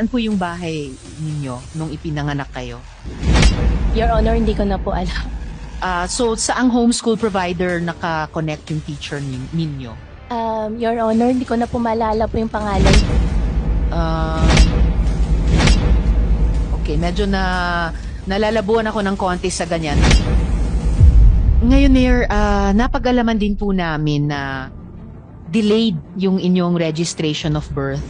Saan po yung bahay ninyo nung ipinanganak kayo? Your Honor, hindi ko na po alam. So, saang homeschool provider naka-connect yung teacher ninyo? Your Honor, hindi ko na po maalala po yung pangalan. Ah, okay, medyo nalalabuan ako ng konti sa ganyan. Ngayon, Mayor, napag-alaman din po namin na delayed yung inyong registration of birth.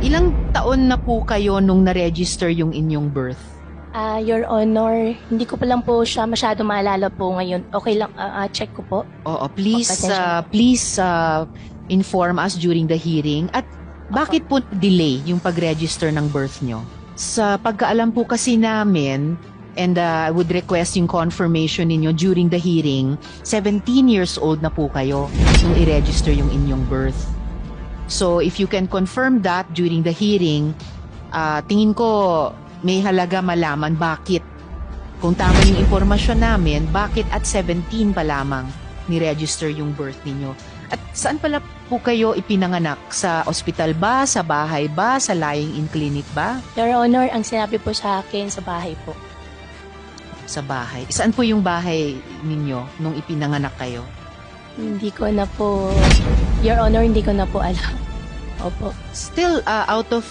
Ilang taon na po kayo nung na-register yung inyong birth? Your Honor, hindi ko pa lang po siya masyado maalala po ngayon. Okay lang, check ko po. Oo, please, Pasensya. please inform us during the hearing. At bakit po delay yung pag-register ng birth nyo? Sa pagkaalam po kasi namin, and I would request yung confirmation ninyo during the hearing, 17 years old na po kayo nung i-register yung inyong birth. So if you can confirm that during the hearing, tingin ko may halaga malaman bakit. Kung tama yung informasyon namin, bakit at 17 pa lamang ni-register yung birth ninyo? At saan pala po kayo ipinanganak? Sa ospital ba? Sa bahay ba? Sa lying-in clinic ba? Your Honor, ang sinabi po sa akin sa bahay po. Sa bahay. Saan po yung bahay ninyo nung ipinanganak kayo? Hindi ko na po, Your Honor, hindi ko na po alam. Opo. Still, out of